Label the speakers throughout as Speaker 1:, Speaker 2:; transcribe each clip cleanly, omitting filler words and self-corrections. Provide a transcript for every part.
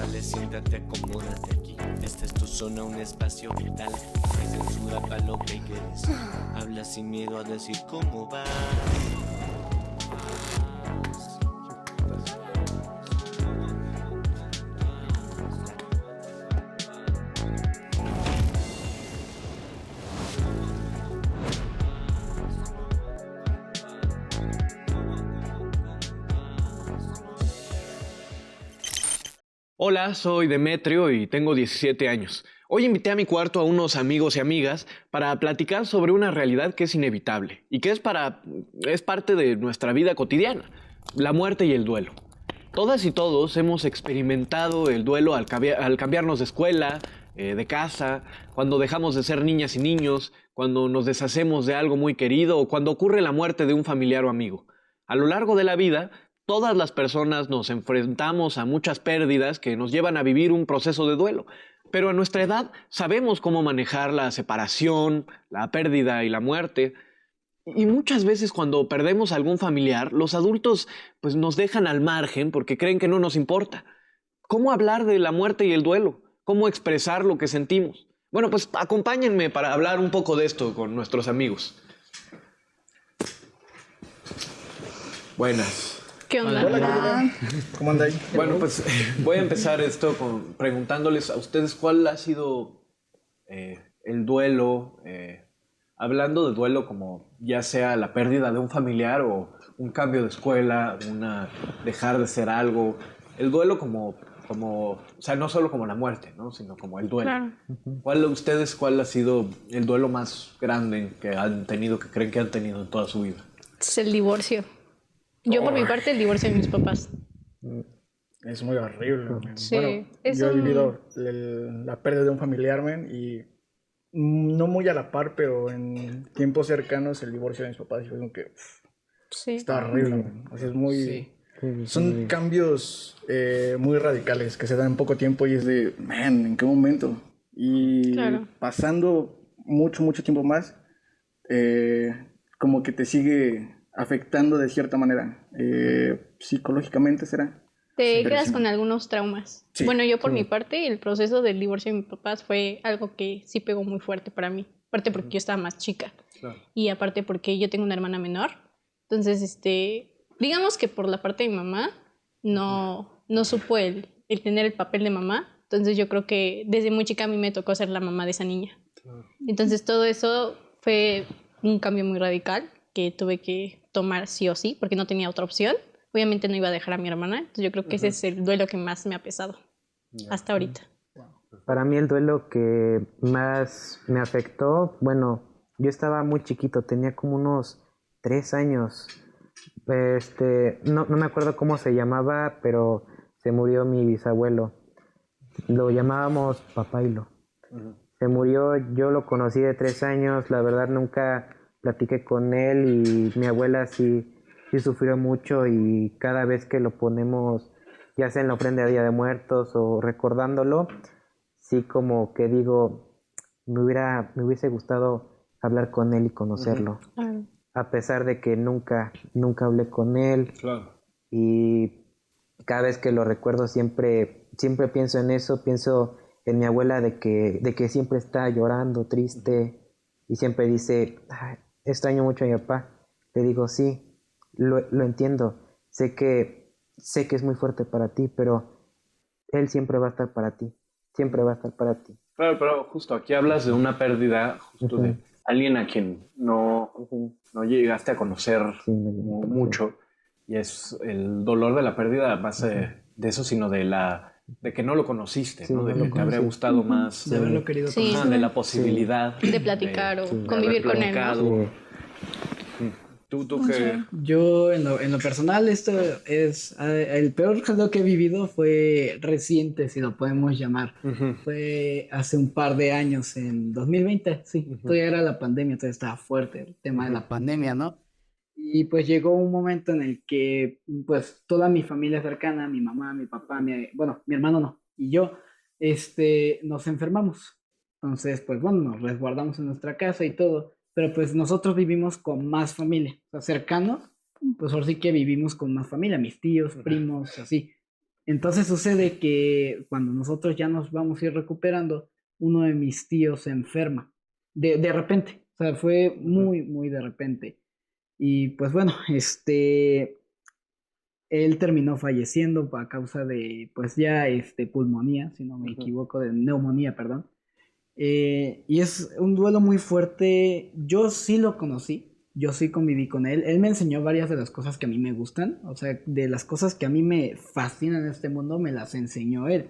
Speaker 1: Dale, siéntate, acomódate aquí. Esta es tu zona, un espacio vital. No hay censura para lo que quieres. Habla sin miedo a decir cómo va.
Speaker 2: Hola, soy Demetrio y tengo 17 años. Hoy invité a mi cuarto a unos amigos y amigas para platicar sobre una realidad que es inevitable y que es parte de nuestra vida cotidiana, la muerte y el duelo. Todas y todos hemos experimentado el duelo al cambiarnos de escuela, de casa, cuando dejamos de ser niñas y niños, cuando nos deshacemos de algo muy querido o cuando ocurre la muerte de un familiar o amigo. A lo largo de la vida, todas las personas nos enfrentamos a muchas pérdidas que nos llevan a vivir un proceso de duelo. Pero a nuestra edad sabemos cómo manejar la separación, la pérdida y la muerte. Y muchas veces cuando perdemos a algún familiar, los adultos pues nos dejan al margen porque creen que no nos importa. ¿Cómo hablar de la muerte y el duelo? ¿Cómo expresar lo que sentimos? Bueno, pues acompáñenme para hablar un poco de esto con nuestros amigos.
Speaker 3: Buenas.
Speaker 4: ¿Qué onda?
Speaker 5: Hola. ¿Cómo andáis?
Speaker 2: Bueno, pues voy a empezar esto preguntándoles a ustedes cuál ha sido el duelo, hablando de duelo como ya sea la pérdida de un familiar o un cambio de escuela, dejar de ser algo, el duelo como, o sea, no solo como la muerte, ¿no? Sino como el duelo.
Speaker 4: Claro.
Speaker 2: ¿Cuál ha sido el duelo más grande que han tenido, que creen que han tenido en toda su vida?
Speaker 4: Es el divorcio. Yo por mi parte el divorcio de mis papás.
Speaker 5: Es muy horrible, man.
Speaker 4: Sí,
Speaker 5: Bueno,
Speaker 4: es
Speaker 5: yo he
Speaker 4: un-
Speaker 5: vivido la pérdida de un familiar, man, y no muy a la par, pero en tiempos cercanos el divorcio de mis papás fue como que
Speaker 4: Sí.
Speaker 5: está horrible, man. O sea, es muy...
Speaker 3: Sí.
Speaker 5: Son cambios muy radicales que se dan en poco tiempo y es de, man, ¿en qué momento? Y
Speaker 4: Claro.
Speaker 5: pasando mucho tiempo más, como que te sigue afectando de cierta manera. Psicológicamente será.
Speaker 4: Te
Speaker 5: Sí,
Speaker 4: quedas
Speaker 5: sí.
Speaker 4: con algunos traumas.
Speaker 5: Sí,
Speaker 4: Bueno, yo por mi parte, el proceso del divorcio de mis papás fue algo que sí pegó muy fuerte para mí. Aparte porque yo estaba más chica.
Speaker 2: Claro.
Speaker 4: Y aparte porque yo tengo una hermana menor. Entonces, digamos que por la parte de mi mamá, no supo el tener el papel de mamá. Entonces yo creo que desde muy chica a mí me tocó ser la mamá de esa niña. Entonces todo eso fue un cambio muy radical que tuve que tomar sí o sí, porque no tenía otra opción. Obviamente no iba a dejar a mi hermana, entonces yo creo que ese es el duelo que más me ha pesado hasta ahorita.
Speaker 3: Para mí el duelo que más me afectó, bueno, yo estaba muy chiquito, tenía como unos 3 años. No me acuerdo cómo se llamaba, pero se murió mi bisabuelo. Lo llamábamos Papailo. Se murió, yo lo conocí de 3 años, la verdad nunca platiqué con él y mi abuela sí sufrió mucho y cada vez que lo ponemos, ya sea en la ofrenda de Día de Muertos o recordándolo, sí como que digo, me hubiese gustado hablar con él y conocerlo,
Speaker 4: Claro.
Speaker 3: a pesar de que nunca hablé con él
Speaker 2: Claro.
Speaker 3: y cada vez que lo recuerdo siempre pienso en eso, pienso en mi abuela de que siempre está llorando, triste y siempre dice, "Ay, extraño mucho a mi papá". Le digo, sí, lo entiendo, sé que es muy fuerte para ti, pero él siempre va a estar para ti, siempre va a estar para ti.
Speaker 2: Claro, pero justo aquí hablas de una pérdida justo de alguien a quien no llegaste a conocer
Speaker 3: Sí, no llegué a conocer.
Speaker 2: mucho, y es el dolor de la pérdida más de eso, sino de que no lo conociste,
Speaker 3: Sí,
Speaker 2: ¿no? De
Speaker 3: no lo
Speaker 2: que te habría
Speaker 3: conocí.
Speaker 2: gustado más
Speaker 6: De haberlo querido
Speaker 4: Sí.
Speaker 6: conocer.
Speaker 2: ajá, de la posibilidad
Speaker 4: De platicar o
Speaker 2: de
Speaker 4: convivir
Speaker 2: haber
Speaker 4: con él, ¿no?
Speaker 2: platicado.
Speaker 3: Sí.
Speaker 2: Tú que...
Speaker 6: Yo, en lo personal, esto es el peor duelo que he vivido fue reciente, si lo podemos llamar.
Speaker 2: Ujú.
Speaker 6: Fue hace un par de años, en 2020, sí. Todavía era la pandemia, todavía estaba fuerte el tema de la pandemia, ¿no? Y pues llegó un momento en el que, pues, toda mi familia cercana, mi mamá, mi papá, mi hermano no, y yo, nos enfermamos. Entonces, pues, bueno, nos resguardamos en nuestra casa y todo. Pero pues nosotros vivimos con más familia, o sea, cercanos, pues ahora sí que vivimos con más familia, mis tíos, primos, así. Entonces sucede que cuando nosotros ya nos vamos a ir recuperando, uno de mis tíos se enferma de repente, o sea, fue muy, muy de repente. Y pues bueno, él terminó falleciendo a causa de, pues ya, pulmonía, si no me equivoco, de neumonía, perdón. Y es un duelo muy fuerte. Yo sí lo conocí, yo sí conviví con él. Él me enseñó varias de las cosas que a mí me gustan, o sea, de las cosas que a mí me fascinan en este mundo, me las enseñó él.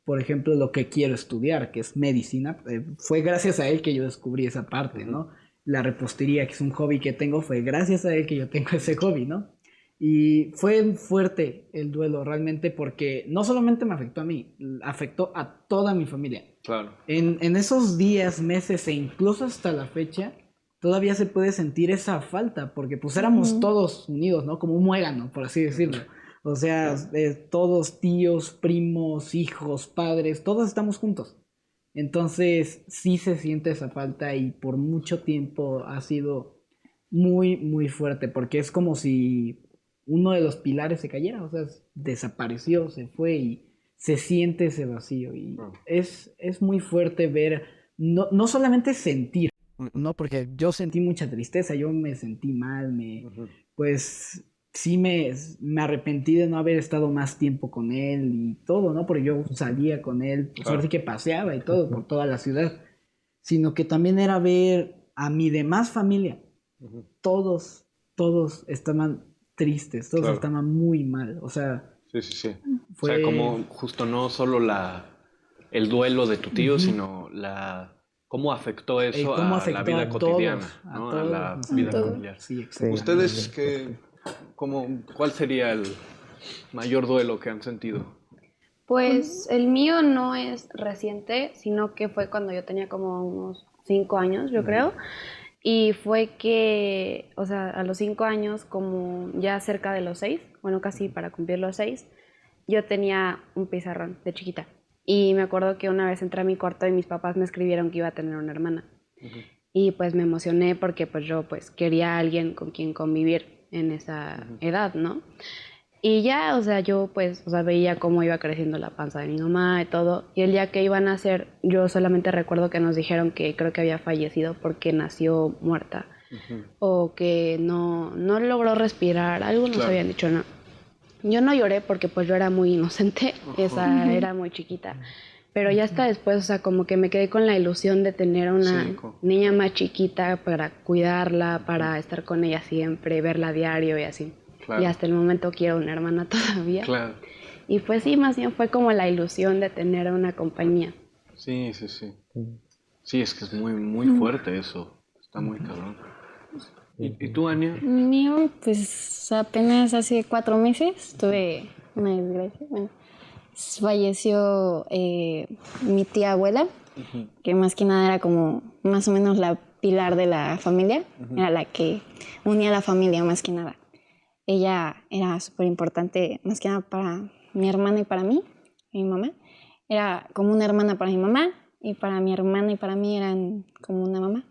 Speaker 6: Por ejemplo, lo que quiero estudiar, que es medicina, fue gracias a él que yo descubrí esa parte, ¿no? La repostería, que es un hobby que tengo, fue gracias a él que yo tengo ese hobby, ¿no? Y fue fuerte el duelo realmente porque no solamente me afectó a mí, afectó a toda mi familia.
Speaker 2: Claro.
Speaker 6: En esos días, meses e incluso hasta la fecha, todavía se puede sentir esa falta porque pues éramos todos unidos, ¿no? Como un muégano, por así decirlo. O sea, todos tíos, primos, hijos, padres, todos estamos juntos. Entonces sí se siente esa falta y por mucho tiempo ha sido muy, muy fuerte porque es como si uno de los pilares se cayera, o sea, desapareció, se fue y se siente ese vacío y es muy fuerte ver, no solamente sentir, no, porque yo sentí mucha tristeza, yo me sentí mal, pues sí me arrepentí de no haber estado más tiempo con él y todo, ¿no? Porque yo salía con él, pues ahora sí que paseaba y todo por toda la ciudad, sino que también era ver a mi demás familia, todos estaban tristes, todos estaban muy mal, o sea...
Speaker 2: Sí. Fue... O sea, como justo no solo el duelo de tu tío, sino cómo afectó eso a la vida cotidiana, ¿no? A la vida familiar.
Speaker 6: Sí,
Speaker 2: ¿Ustedes cuál sería el mayor duelo que han sentido?
Speaker 7: Pues el mío no es reciente, sino que fue cuando yo tenía como unos 5 años, yo creo. Y fue que, o sea, a los 5 años, como ya cerca de los 6, bueno, casi para cumplir los 6, yo tenía un pizarrón de chiquita. Y me acuerdo que una vez entré a mi cuarto y mis papás me escribieron que iba a tener una hermana. Y pues me emocioné porque pues yo pues quería a alguien con quien convivir en esa edad, ¿no? Y ya, o sea, yo pues, o sea, veía cómo iba creciendo la panza de mi mamá y todo. Y el día que iban a nacer, yo solamente recuerdo que nos dijeron que creo que había fallecido porque nació muerta. O que no logró respirar, algo nos habían dicho, ¿no? Yo no lloré porque pues yo era muy inocente, era muy chiquita. Pero ya hasta después, o sea, como que me quedé con la ilusión de tener una niña más chiquita para cuidarla, para estar con ella siempre, verla a diario y así. Claro. Y hasta el momento quiero una hermana todavía.
Speaker 2: Claro.
Speaker 7: Y pues sí, más bien fue como la ilusión de tener una compañía.
Speaker 2: Sí. Sí, es que es muy, muy fuerte eso. Está muy cabrón. ¿Y tú, Ania?
Speaker 8: Mío, pues apenas hace 4 meses tuve una desgracia. Bueno, falleció mi tía abuela, que más que nada era como más o menos la pilar de la familia. Era la que unía a la familia más que nada. Ella era súper importante, más que nada para mi hermana y para mí, mi mamá. Era como una hermana para mi mamá y para mi hermana y para mí eran como una mamá.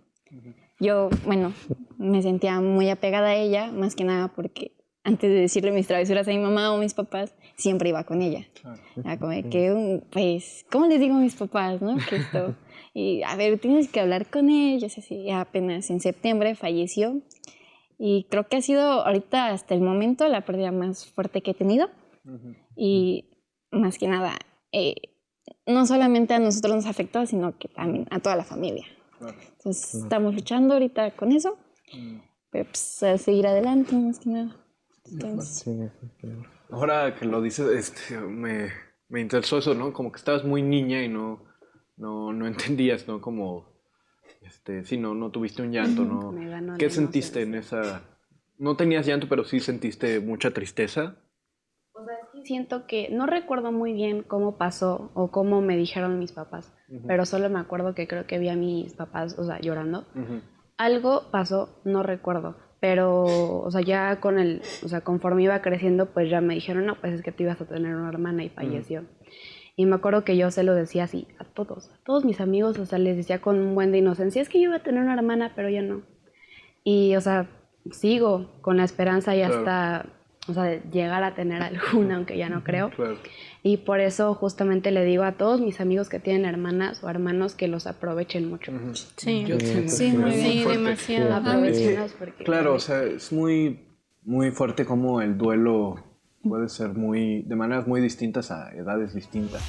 Speaker 8: Yo, bueno, me sentía muy apegada a ella, más que nada porque antes de decirle mis travesuras a mi mamá o a mis papás, siempre iba con ella. Era como de que, pues, ¿cómo les digo a mis papás, no? Que esto, y a ver, tienes que hablar con ellos, así. Apenas en septiembre falleció. Y creo que ha sido ahorita hasta el momento la pérdida más fuerte que he tenido. Y más que nada, no solamente a nosotros nos afectó, sino que también a toda la familia. Entonces estamos luchando ahorita con eso, pero pues a seguir adelante más que nada. Entonces...
Speaker 2: Ahora que lo dices, me interesó eso, ¿no? Como que estabas muy niña y no entendías, ¿no? Como... sí, no tuviste un llanto, ¿no? ¿Qué sentiste en esa...? No tenías llanto, pero sí sentiste mucha tristeza.
Speaker 7: O sea, es que siento que no recuerdo muy bien cómo pasó o cómo me dijeron mis papás, pero solo me acuerdo que creo que vi a mis papás, o sea, llorando. Algo pasó, no recuerdo, pero, o sea, ya conforme iba creciendo, pues ya me dijeron, no, pues es que tú ibas a tener una hermana y falleció. Y me acuerdo que yo se lo decía así a todos mis amigos, o sea, les decía con un buen de inocencia, es que yo iba a tener una hermana, pero ya no. Y, o sea, sigo con la esperanza y hasta o sea, de llegar a tener alguna, aunque ya no creo.
Speaker 2: Claro.
Speaker 7: Y por eso justamente le digo a todos mis amigos que tienen hermanas o hermanos que los aprovechen mucho.
Speaker 4: Sí,
Speaker 6: Yo tengo
Speaker 8: Sí, muy bien.
Speaker 4: sí,
Speaker 2: fuerte.
Speaker 4: demasiado.
Speaker 7: Aprovechenlos porque...
Speaker 2: Claro, o sea, es muy, muy fuerte como el duelo puede ser de maneras muy distintas a edades distintas.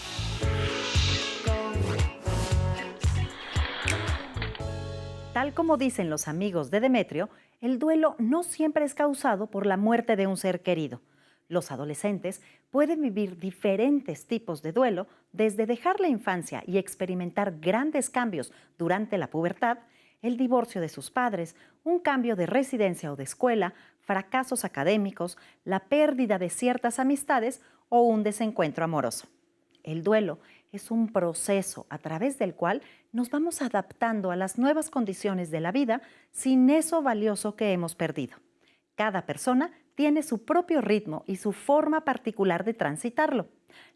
Speaker 9: Tal como dicen los amigos de Demetrio, el duelo no siempre es causado por la muerte de un ser querido. Los adolescentes pueden vivir diferentes tipos de duelo, desde dejar la infancia y experimentar grandes cambios durante la pubertad, el divorcio de sus padres, un cambio de residencia o de escuela, fracasos académicos, la pérdida de ciertas amistades o un desencuentro amoroso. El duelo es un proceso a través del cual nos vamos adaptando a las nuevas condiciones de la vida sin eso valioso que hemos perdido. Cada persona tiene su propio ritmo y su forma particular de transitarlo.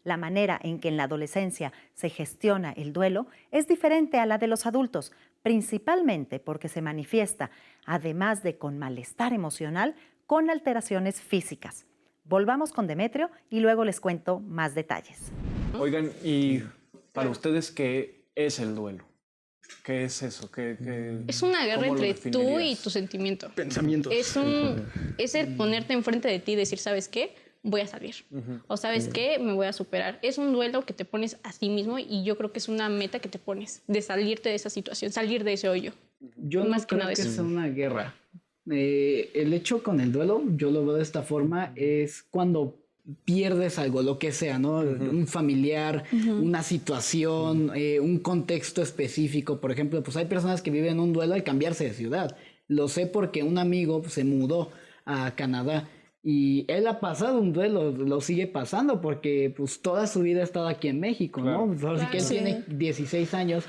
Speaker 9: La manera en que en la adolescencia se gestiona el duelo es diferente a la de los adultos, principalmente porque se manifiesta, además de con malestar emocional, con alteraciones físicas. Volvamos con Demetrio y luego les cuento más detalles.
Speaker 2: Oigan, y para ustedes, ¿qué es el duelo? ¿Qué es eso?
Speaker 4: Es una guerra
Speaker 2: ¿Cómo lo
Speaker 4: entre tú y
Speaker 2: definirías?
Speaker 4: tu sentimiento.
Speaker 5: Pensamientos.
Speaker 4: Es el ponerte enfrente de ti y decir, ¿sabes qué? Voy a salir. O ¿sabes qué? Me voy a superar. Es un duelo que te pones a ti mismo y yo creo que es una meta que te pones de salirte de esa situación, salir de ese hoyo.
Speaker 6: Yo no
Speaker 4: Más que
Speaker 6: creo
Speaker 4: nada
Speaker 6: que
Speaker 4: eso.
Speaker 6: sea una guerra. El hecho con el duelo, yo lo veo de esta forma, es cuando pierdes algo, lo que sea, ¿no? Un familiar, una situación, un contexto específico. Por ejemplo, pues hay personas que viven un duelo al cambiarse de ciudad. Lo sé porque un amigo se mudó a Canadá y él ha pasado un duelo, lo sigue pasando porque pues toda su vida ha estado aquí en México,
Speaker 2: Claro.
Speaker 6: ¿no? Pues, ahora sí que él
Speaker 4: Sí.
Speaker 6: tiene 16 años.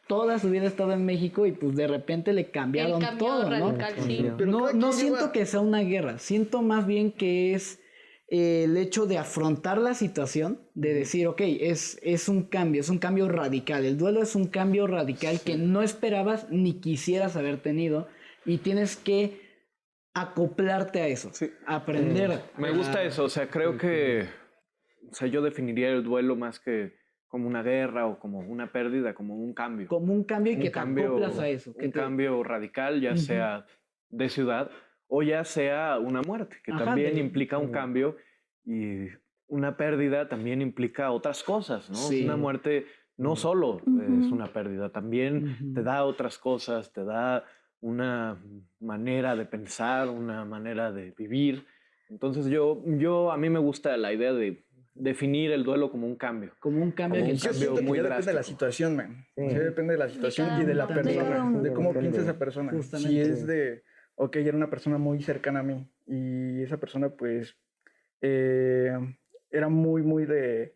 Speaker 6: Toda su vida ha estado en México y pues de repente le cambiaron
Speaker 4: El cambio
Speaker 6: todo, ¿no?
Speaker 4: radical, sí.
Speaker 5: Pero
Speaker 6: No,
Speaker 5: cada
Speaker 6: no
Speaker 5: quien
Speaker 6: siento
Speaker 5: lleva-
Speaker 6: que sea una guerra, siento más bien que es el hecho de afrontar la situación, de decir, ok, es un cambio radical. El duelo es un cambio radical que no esperabas ni quisieras haber tenido y tienes que acoplarte a eso,
Speaker 2: Sí.
Speaker 6: aprender.
Speaker 2: Me gusta eso, o sea, creo que, o sea, yo definiría el duelo más que como una guerra o como una pérdida, como un cambio.
Speaker 6: Como un cambio y
Speaker 2: Un
Speaker 6: que
Speaker 2: cambio,
Speaker 6: te acoplas a eso.
Speaker 2: un cambio radical, ya sea de ciudad o ya sea una muerte, que
Speaker 6: Ajá,
Speaker 2: también
Speaker 6: de-
Speaker 2: implica un cambio, y una pérdida también implica otras cosas, ¿no?
Speaker 6: Sí.
Speaker 2: Una muerte no solo es una pérdida, también te da otras cosas, te da una manera de pensar, una manera de vivir. Entonces a mí me gusta la idea de definir el duelo como un cambio.
Speaker 6: Como un cambio
Speaker 2: Como
Speaker 6: que
Speaker 2: un
Speaker 5: Yo
Speaker 2: cambio
Speaker 5: siento que
Speaker 2: muy
Speaker 5: ya depende de la
Speaker 2: drástico.
Speaker 5: situación, man.
Speaker 3: Sí.
Speaker 5: O sea, depende de la situación y de la
Speaker 6: También.
Speaker 8: De cada
Speaker 5: persona,
Speaker 8: uno.
Speaker 5: de cómo
Speaker 3: Depende.
Speaker 5: piensa esa persona.
Speaker 6: Justamente.
Speaker 5: Si es de, ok, era una persona muy cercana a mí y esa persona pues eh, era muy de,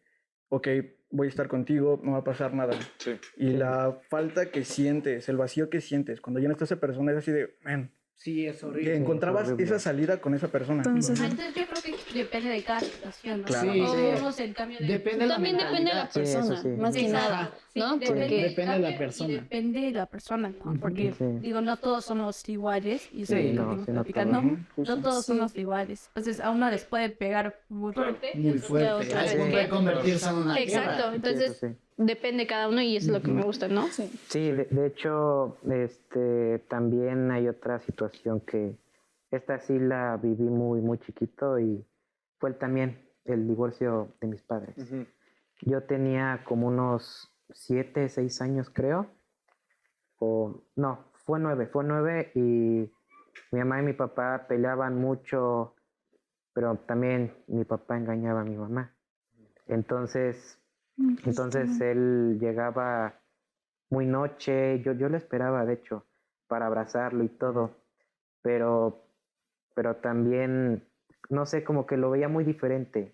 Speaker 5: ok, voy a estar contigo, no va a pasar nada.
Speaker 2: Sí.
Speaker 5: Y la falta que sientes, el vacío que sientes cuando ya no está esa persona es así de, man,
Speaker 6: Sí, es
Speaker 5: que
Speaker 6: horrible.
Speaker 5: encontrabas
Speaker 3: horrible.
Speaker 5: esa salida con esa persona.
Speaker 8: Entonces,
Speaker 10: Entonces yo creo que depende de cada situación, ¿no?
Speaker 5: Claro.
Speaker 6: Sí,
Speaker 10: Todos
Speaker 6: sí.
Speaker 10: vemos el cambio de...
Speaker 6: Depende de la
Speaker 4: También depende de la
Speaker 6: mentalidad.
Speaker 3: Sí, eso
Speaker 4: persona,
Speaker 3: sí.
Speaker 4: más que
Speaker 10: Exacto.
Speaker 4: nada,
Speaker 10: Sí,
Speaker 4: ¿no?
Speaker 10: depende,
Speaker 4: Porque
Speaker 6: Depende de la
Speaker 10: cambio
Speaker 6: persona.
Speaker 10: y depende de la persona, ¿no? Porque,
Speaker 3: Sí.
Speaker 10: digo, no todos somos iguales, y eso
Speaker 6: Sí,
Speaker 10: es lo
Speaker 3: no,
Speaker 10: que
Speaker 3: sí, no
Speaker 10: platican,
Speaker 3: todos.
Speaker 10: ¿no?
Speaker 5: Justo.
Speaker 10: No todos somos iguales. Entonces, a uno les puede pegar muy fuerte.
Speaker 6: Muy fuerte.
Speaker 4: otra
Speaker 6: Al
Speaker 4: vez.
Speaker 6: punto de convertirse en una
Speaker 4: Exacto,
Speaker 6: guerra.
Speaker 4: entonces
Speaker 3: Sí, eso sí.
Speaker 4: depende cada uno y eso es lo que me gusta, ¿no?
Speaker 3: Sí, de hecho, también hay otra situación que esta sí la viví muy chiquito y fue también el divorcio de mis padres. Yo tenía como unos 7, 6 años, creo. O no, fue 9 y mi mamá y mi papá peleaban mucho, pero también mi papá engañaba a mi mamá. Entonces él llegaba muy noche, yo lo esperaba, de hecho, para abrazarlo y todo, pero también, no sé, como que lo veía muy diferente,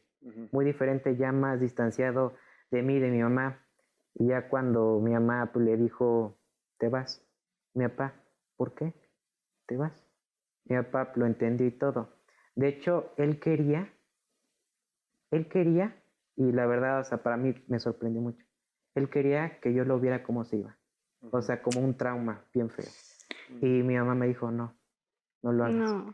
Speaker 3: ya más distanciado de mí, de mi mamá. Y ya cuando mi mamá pues, le dijo, te vas, mi papá, ¿por qué? ¿Te vas? Mi papá lo entendió y todo. De hecho, él quería, y la verdad, o sea, para mí me sorprendió mucho. Él quería que yo lo viera cómo se iba. O sea, como un trauma bien feo. Y mi mamá me dijo, no lo hagas.
Speaker 4: No.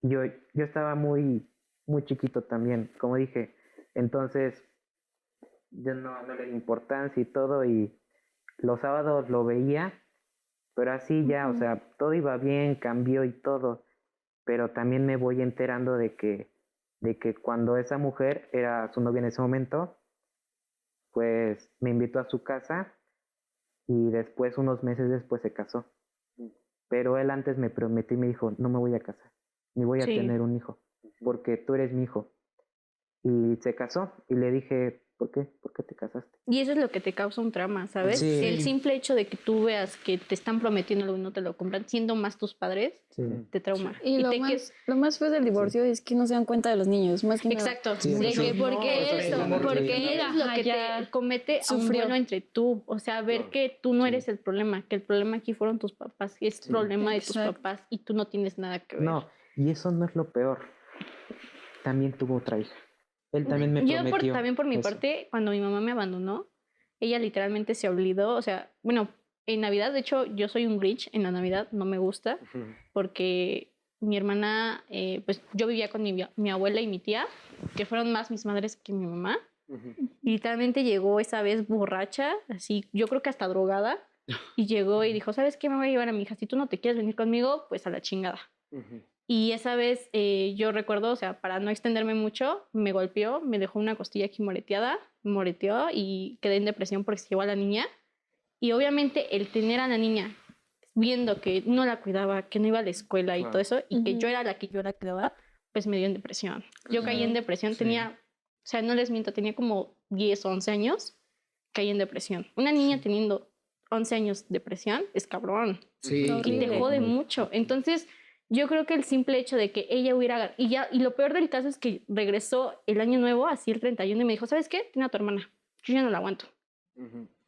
Speaker 3: Yo estaba muy muy chiquito también, como dije. Entonces, yo no le di importancia y todo, y los sábados lo veía, pero así ya, o sea, todo iba bien, cambió y todo, pero también me voy enterando de que cuando esa mujer era su novia en ese momento, pues me invitó a su casa y después, unos meses después, se casó. Pero él antes me prometió y me dijo, no me voy a casar, ni voy a
Speaker 4: Sí.
Speaker 3: tener un hijo, porque tú eres mi hijo. Y se casó y le dije, ¿por qué? ¿Por qué te casaste?
Speaker 4: Y eso es lo que te causa un trauma, ¿sabes?
Speaker 3: Sí.
Speaker 4: El simple hecho de que tú veas que te están prometiendo algo y no te lo compran, siendo más tus padres, te trauma.
Speaker 8: Y lo más feo del divorcio es que no se dan cuenta de los niños, más que nada.
Speaker 4: Exacto.
Speaker 3: Sí,
Speaker 4: De
Speaker 3: mucho.
Speaker 4: que
Speaker 3: No,
Speaker 4: porque
Speaker 3: eso
Speaker 4: eso,
Speaker 3: es muy
Speaker 4: porque
Speaker 3: ridículo.
Speaker 4: es lo que te comete a un
Speaker 8: Sufrió.
Speaker 4: duelo entre tú. O sea, ver que tú no eres el problema, que el problema aquí fueron tus papás, y es problema de tus
Speaker 8: Exacto.
Speaker 4: papás y tú no tienes nada que ver.
Speaker 3: No, y eso no es lo peor. También tuvo otra hija. Él también me
Speaker 4: Yo
Speaker 3: prometió.
Speaker 4: también por mi
Speaker 3: eso.
Speaker 4: parte, cuando mi mamá me abandonó, ella literalmente se olvidó, o sea, bueno, en Navidad, de hecho, yo soy un Grinch en la Navidad, no me gusta, porque mi hermana, pues yo vivía con mi abuela y mi tía, que fueron más mis madres que mi mamá, y literalmente llegó esa vez borracha, así, yo creo que hasta drogada, y llegó y dijo, ¿sabes qué? Me voy a llevar a mi hija, si tú no te quieres venir conmigo, pues a la chingada. Y esa vez yo recuerdo, o sea, para no extenderme mucho, me golpeó, me dejó una costilla aquí moreteada, moreteó y quedé en depresión porque se llevó a la niña. Y obviamente el tener a la niña viendo que no la cuidaba, que no iba a la escuela y todo eso, y que yo era la que yo la cuidaba, pues me dio en depresión. Yo caí en depresión, tenía, o sea, no les miento, tenía como 10 o 11 años, caí en depresión. Una niña teniendo 11 años de depresión es cabrón.
Speaker 6: Sí,
Speaker 4: Y te jode mucho. Entonces, yo creo que el simple hecho de que ella hubiera... Y lo peor del caso es que regresó el año nuevo, así el 31, y me dijo, ¿sabes qué? Tiene a tu hermana. Yo ya no la aguanto.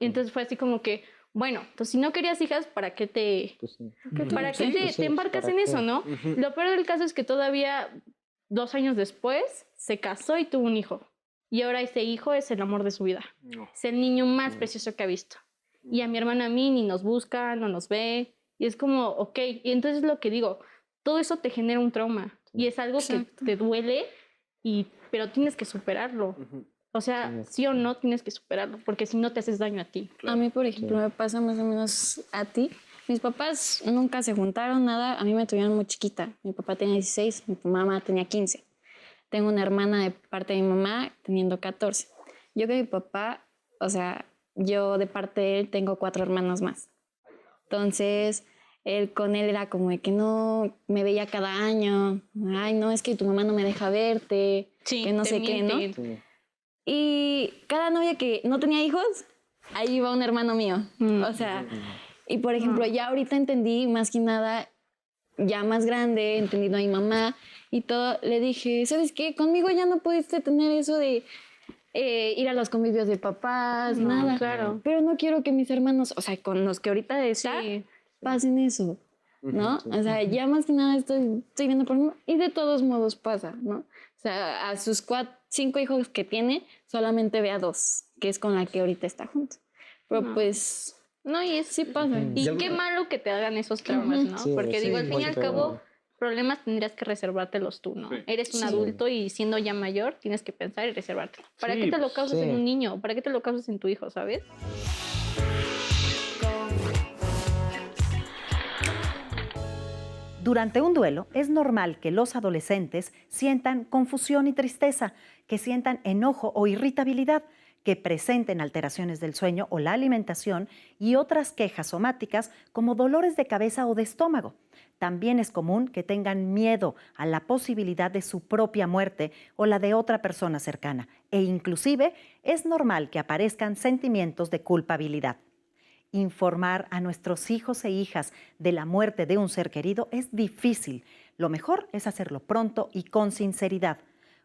Speaker 4: Y entonces fue así como que, bueno, entonces si no querías hijas, ¿para qué te...
Speaker 3: Pues sí.
Speaker 4: ¿Para qué
Speaker 3: pues
Speaker 4: te embarcas
Speaker 3: ¿para
Speaker 4: en
Speaker 3: qué?
Speaker 4: eso, no? Lo peor del caso es que todavía 2 años después se casó y tuvo un hijo. Y ahora ese hijo es el amor de su vida. Es el niño más precioso que ha visto. Y a mi hermana a mí ni nos busca, no nos ve. Y es como, ok. Y entonces lo que digo, todo eso te genera un trauma. Y es algo que te duele, pero tienes que superarlo. O sea, sí o no tienes que superarlo, porque si no te haces daño a ti.
Speaker 8: A mí, por ejemplo, me pasa más o menos a ti. Mis papás nunca se juntaron, nada. A mí me tuvieron muy chiquita. Mi papá tenía 16, mi mamá tenía 15. Tengo una hermana de parte de mi mamá teniendo 14. Yo que mi papá, o sea, yo de parte de él tengo 4 hermanos más. Entonces, con él era como de que no me veía cada año. Ay, no, es que tu mamá no me deja verte.
Speaker 4: Sí,
Speaker 8: que no
Speaker 4: te
Speaker 8: sé qué, ¿no?
Speaker 4: mienten.
Speaker 3: Sí.
Speaker 8: Y cada novia que no tenía hijos, ahí iba un hermano mío. O sea, y por ejemplo, ya ahorita entendí más que nada, ya más grande, entendiendo a mi mamá y todo, le dije, ¿sabes qué? Conmigo ya no pudiste tener eso de ir a los convivios de papás, nada.
Speaker 4: Claro.
Speaker 8: Pero no quiero que mis hermanos, o sea, con los que ahorita está, pasen eso, ¿no? O sea, ya más que nada estoy viendo por mí y de todos modos pasa, ¿no? O sea, a sus 5 hijos que tiene, solamente ve a 2, que es con la que ahorita está junto. Pero pues,
Speaker 4: No, y
Speaker 8: sí pasa.
Speaker 4: Y qué malo que te hagan esos traumas, ¿no?
Speaker 3: Sí,
Speaker 4: Porque
Speaker 3: sí,
Speaker 4: digo, al fin y al
Speaker 3: pero-
Speaker 4: cabo, problemas tendrías que reservártelos tú, ¿no? Eres un adulto y siendo ya mayor, tienes que pensar y reservártelo. ¿Para
Speaker 2: Sí,
Speaker 4: qué te lo
Speaker 2: pues,
Speaker 4: causas en
Speaker 3: sí.
Speaker 4: un niño? ¿Para qué te lo causas en tu hijo, sabes?
Speaker 9: Durante un duelo es normal que los adolescentes sientan confusión y tristeza, que sientan enojo o irritabilidad, que presenten alteraciones del sueño o la alimentación y otras quejas somáticas como dolores de cabeza o de estómago. También es común que tengan miedo a la posibilidad de su propia muerte o la de otra persona cercana, e inclusive es normal que aparezcan sentimientos de culpabilidad. Informar a nuestros hijos e hijas de la muerte de un ser querido es difícil. Lo mejor es hacerlo pronto y con sinceridad.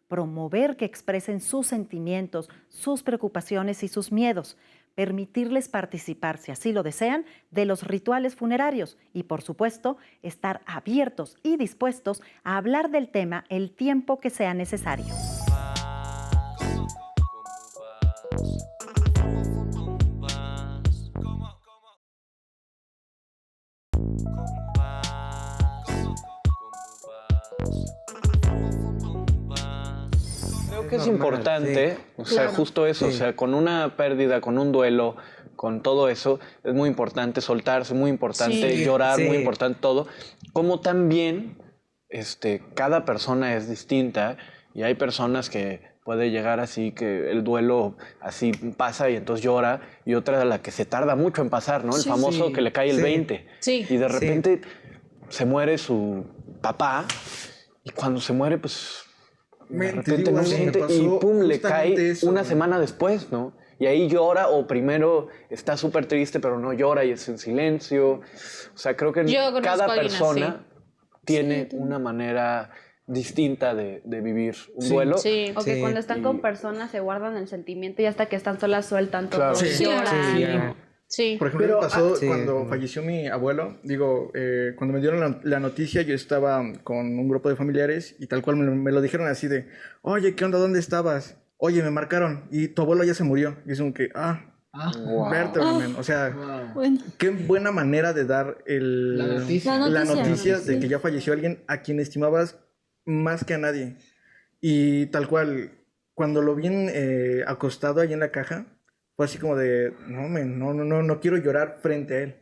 Speaker 9: Promover que expresen sus sentimientos, sus preocupaciones y sus miedos. Permitirles participar, si así lo desean, de los rituales funerarios y, por supuesto, estar abiertos y dispuestos a hablar del tema el tiempo que sea necesario.
Speaker 2: que es
Speaker 3: normal,
Speaker 2: importante,
Speaker 3: sí.
Speaker 2: o sea,
Speaker 4: Claro.
Speaker 2: justo eso,
Speaker 3: Sí.
Speaker 2: o sea, con una pérdida, con un duelo, con todo eso, es muy importante soltarse, muy importante
Speaker 4: Sí.
Speaker 2: llorar,
Speaker 3: Sí.
Speaker 2: muy importante todo. Como también, cada persona es distinta y hay personas que puede llegar así, que el duelo así pasa y entonces llora, y otra a la que se tarda mucho en pasar, ¿no? El
Speaker 4: Sí.
Speaker 2: famoso
Speaker 6: Sí.
Speaker 2: que le cae el
Speaker 3: Sí.
Speaker 2: 20.
Speaker 4: Sí.
Speaker 2: Y de
Speaker 3: Sí.
Speaker 2: repente se muere su papá, y cuando se muere, pues de
Speaker 5: Te
Speaker 2: repente
Speaker 5: digo
Speaker 2: no
Speaker 5: algo, me
Speaker 2: siente, y
Speaker 5: pasó
Speaker 2: pum, le
Speaker 5: justamente
Speaker 2: cae
Speaker 5: eso,
Speaker 2: una
Speaker 5: güey.
Speaker 2: semana después, ¿no? Y ahí llora, o primero está súper triste, pero no llora y es en silencio. O sea, creo que
Speaker 4: Yo conozco
Speaker 2: cada
Speaker 4: a alguien
Speaker 2: persona tiene
Speaker 4: Sí.
Speaker 2: una manera distinta de vivir un duelo.
Speaker 4: Sí.
Speaker 7: O que
Speaker 3: Sí.
Speaker 7: cuando están
Speaker 2: Y-
Speaker 7: con personas se guardan el sentimiento y hasta que están solas sueltan todo.
Speaker 2: Claro.
Speaker 5: Sí.
Speaker 7: Lloran.
Speaker 3: Sí,
Speaker 7: o-
Speaker 4: Sí.
Speaker 5: Por ejemplo,
Speaker 6: Pero,
Speaker 5: me pasó
Speaker 3: sí,
Speaker 5: cuando
Speaker 3: como-
Speaker 5: falleció mi abuelo. Digo, cuando me dieron la noticia, yo estaba con un grupo de familiares y tal cual me lo dijeron así de, oye, ¿qué onda? ¿Dónde estabas? Oye, me marcaron y tu abuelo ya se murió. Y es como que, vértebra, man. O sea,
Speaker 6: Wow.
Speaker 10: Bueno,
Speaker 5: qué buena manera de dar
Speaker 6: La noticia.
Speaker 5: la
Speaker 10: noticia,
Speaker 5: noticia de
Speaker 10: sí.
Speaker 5: que ya falleció alguien a quien estimabas más que a nadie. Y tal cual, cuando lo vi acostado ahí en la caja, fue así como de, no, men, no quiero llorar frente a él.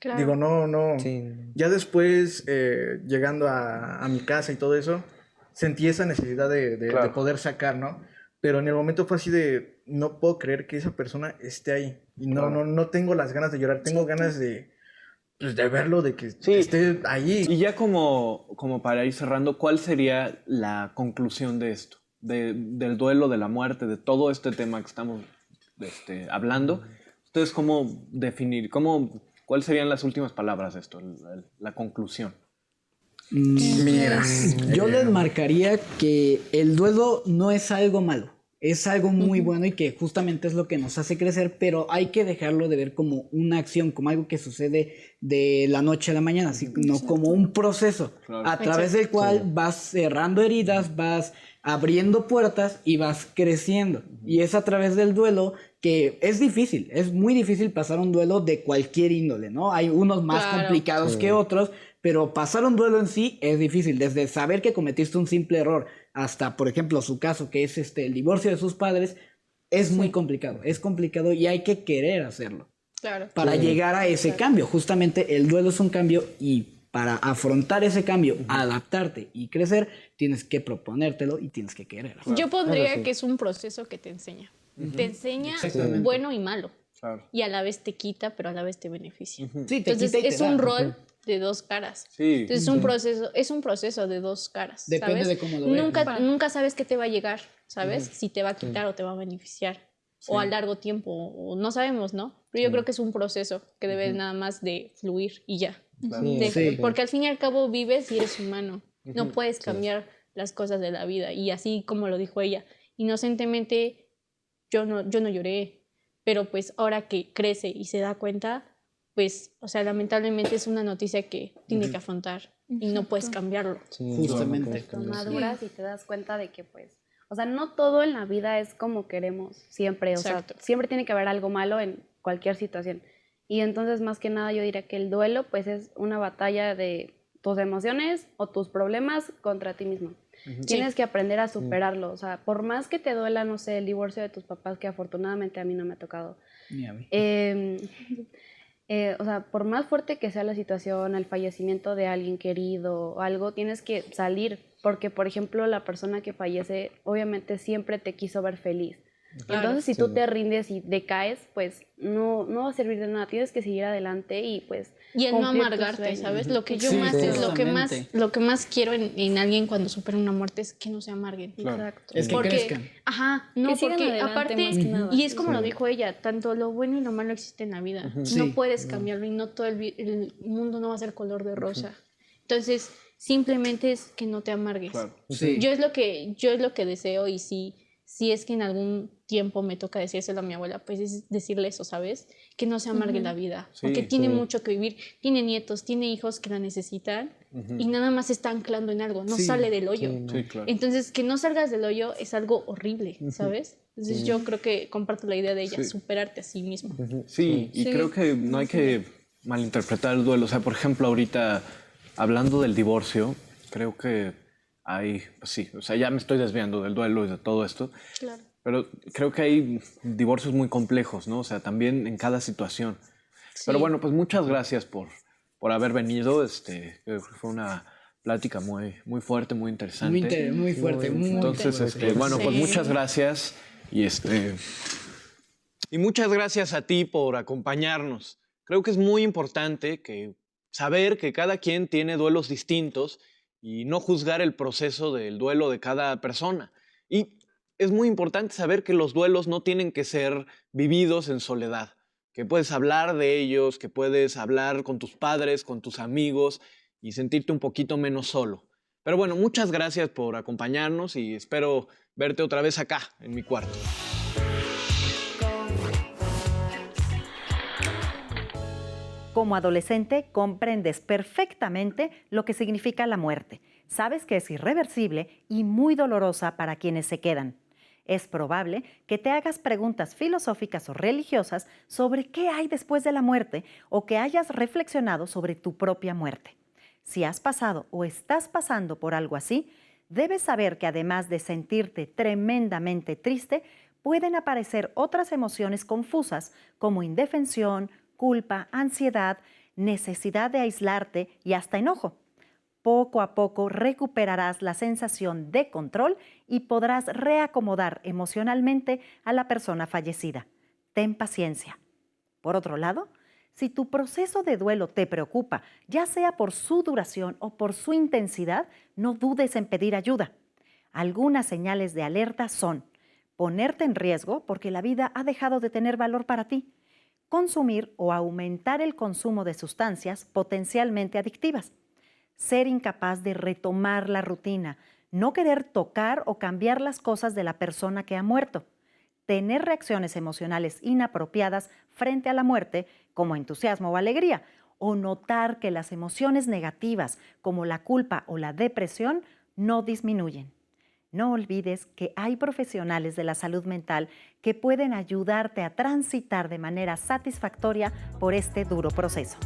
Speaker 4: Claro.
Speaker 5: Digo, no.
Speaker 3: Sí.
Speaker 5: Ya después, llegando a mi casa y todo eso, sentí esa necesidad de
Speaker 2: Claro.
Speaker 5: poder sacar, ¿no? Pero en el momento fue así de, no puedo creer que esa persona esté ahí. Y no tengo las ganas de llorar, tengo ganas pues, de verlo, de que
Speaker 2: Sí.
Speaker 5: esté ahí.
Speaker 2: Y ya como para ir cerrando, ¿cuál sería la conclusión de esto? Del duelo, de la muerte, de todo este tema que estamos hablando. ¿Ustedes cómo definir, cuáles serían las últimas palabras de esto, la conclusión?
Speaker 5: Mira.
Speaker 6: Yo les marcaría que el duelo no es algo malo, es algo muy bueno y que justamente es lo que nos hace crecer, pero hay que dejarlo de ver como una acción, como algo que sucede de la noche a la mañana, sino como un proceso
Speaker 2: Claro.
Speaker 6: a través del cual vas cerrando heridas, vas abriendo puertas y vas creciendo. Y es a través del duelo que es difícil, es muy difícil pasar un duelo de cualquier índole, ¿no? Hay unos más
Speaker 4: Claro.
Speaker 6: complicados que otros, pero pasar un duelo en sí es difícil, desde saber que cometiste un simple error hasta, por ejemplo, su caso, que es el divorcio de sus padres, es muy complicado, es complicado y hay que querer hacerlo
Speaker 4: Claro.
Speaker 6: para llegar a ese cambio. Justamente el duelo es un cambio y para afrontar ese cambio, adaptarte y crecer, tienes que proponértelo y tienes que querer hacerlo.
Speaker 4: Yo pondría que es un proceso que te enseña. Te enseña bueno y malo.
Speaker 2: Claro.
Speaker 4: Y a la vez te quita, pero a la vez te beneficia.
Speaker 6: Sí, te
Speaker 4: Entonces
Speaker 6: quita y te
Speaker 4: es
Speaker 6: da.
Speaker 4: un rol de dos caras.
Speaker 2: Sí.
Speaker 4: Entonces es un proceso de dos caras.
Speaker 6: Depende
Speaker 4: ¿sabes?
Speaker 6: de cómo lo veas.
Speaker 4: Nunca sabes qué te va a llegar, ¿sabes? Si te va a quitar o te va a beneficiar. O a largo tiempo, o no sabemos, ¿no? Pero yo creo que es un proceso que debe nada más de fluir y ya.
Speaker 6: Sí.
Speaker 4: Porque al fin y al cabo vives y eres humano. No puedes cambiar las cosas de la vida. Y así como lo dijo ella, inocentemente yo no lloré, pero pues ahora que crece y se da cuenta, pues, o sea, lamentablemente es una noticia que tiene que afrontar y no puedes cambiarlo.
Speaker 6: Justamente.
Speaker 7: Tú maduras y te das cuenta de que pues, o sea, no todo en la vida es como queremos siempre, o
Speaker 4: Exacto.
Speaker 7: sea, siempre tiene que haber algo malo en cualquier situación. Y entonces más que nada yo diría que el duelo pues es una batalla de tus emociones o tus problemas contra ti mismo. Tienes que aprender a superarlo, o sea, por más que te duela, no sé, el divorcio de tus papás, que afortunadamente a mí no me ha tocado.
Speaker 6: Ni a mí.
Speaker 7: O sea, por más fuerte que sea la situación, el fallecimiento de alguien querido o algo, tienes que salir, porque por ejemplo la persona que fallece obviamente siempre te quiso ver feliz. Entonces si tú te rindes y decaes, pues no va a servir de nada, tienes que seguir adelante y pues
Speaker 4: Y el no
Speaker 7: cumplir tus
Speaker 4: amargarte,
Speaker 7: sueños.
Speaker 4: ¿sabes? Lo que yo
Speaker 6: Sí,
Speaker 4: más es
Speaker 6: justamente.
Speaker 4: lo que más quiero en alguien cuando supera una muerte es que no se amarguen.
Speaker 7: Exacto.
Speaker 6: Es que
Speaker 4: Porque,
Speaker 6: crezcan.
Speaker 4: ajá, no,
Speaker 7: Que sigan
Speaker 4: porque
Speaker 7: adelante
Speaker 4: aparte,
Speaker 7: más que nada.
Speaker 4: y es como lo dijo ella, tanto lo bueno y lo malo existe en la vida.
Speaker 6: Sí.
Speaker 4: No puedes cambiarlo y no todo el mundo no va a ser color de rosa. Entonces, simplemente es que no te amargues.
Speaker 2: Claro.
Speaker 6: Sí.
Speaker 4: Yo es lo que deseo y si es que en algún tiempo me toca decírselo a mi abuela, pues es decirle eso, ¿sabes? Que no se amargue la vida,
Speaker 2: Sí,
Speaker 4: porque tiene mucho que vivir, tiene nietos, tiene hijos que la necesitan y nada más se está anclando en algo, no
Speaker 6: Sí,
Speaker 4: sale del hoyo.
Speaker 2: Sí, claro.
Speaker 4: Entonces, que no salgas del hoyo es algo horrible, ¿sabes? Entonces yo creo que comparto la idea de ella,
Speaker 2: Sí.
Speaker 4: superarte a sí mismo.
Speaker 2: Sí, y creo que no hay que malinterpretar el duelo. O sea, por ejemplo, ahorita, hablando del divorcio, creo que hay, pues sí, o sea, ya me estoy desviando del duelo y de todo esto,
Speaker 4: Claro.
Speaker 2: pero creo que hay divorcios muy complejos, ¿no? O sea, también en cada situación.
Speaker 4: Sí.
Speaker 2: Pero bueno, pues muchas gracias por haber venido. Creo que fue una plática muy fuerte, muy interesante.
Speaker 6: Muy fuerte, muy
Speaker 2: Entonces,
Speaker 6: fuerte.
Speaker 2: bueno, pues
Speaker 4: Sí.
Speaker 2: muchas gracias y y muchas gracias a ti por acompañarnos. Creo que es muy importante saber que cada quien tiene duelos distintos y no juzgar el proceso del duelo de cada persona. Y es muy importante saber que los duelos no tienen que ser vividos en soledad, que puedes hablar de ellos, que puedes hablar con tus padres, con tus amigos y sentirte un poquito menos solo. Pero bueno, muchas gracias por acompañarnos y espero verte otra vez acá, en mi cuarto.
Speaker 9: Como adolescente, comprendes perfectamente lo que significa la muerte. Sabes que es irreversible y muy dolorosa para quienes se quedan. Es probable que te hagas preguntas filosóficas o religiosas sobre qué hay después de la muerte o que hayas reflexionado sobre tu propia muerte. Si has pasado o estás pasando por algo así, debes saber que además de sentirte tremendamente triste, pueden aparecer otras emociones confusas como indefensión, culpa, ansiedad, necesidad de aislarte y hasta enojo. Poco a poco recuperarás la sensación de control y podrás reacomodar emocionalmente a la persona fallecida. Ten paciencia. Por otro lado, si tu proceso de duelo te preocupa, ya sea por su duración o por su intensidad, no dudes en pedir ayuda. Algunas señales de alerta son ponerte en riesgo porque la vida ha dejado de tener valor para ti, consumir o aumentar el consumo de sustancias potencialmente adictivas, ser incapaz de retomar la rutina, no querer tocar o cambiar las cosas de la persona que ha muerto, tener reacciones emocionales inapropiadas frente a la muerte, como entusiasmo o alegría, o notar que las emociones negativas, como la culpa o la depresión, no disminuyen. No olvides que hay profesionales de la salud mental que pueden ayudarte a transitar de manera satisfactoria por este duro proceso.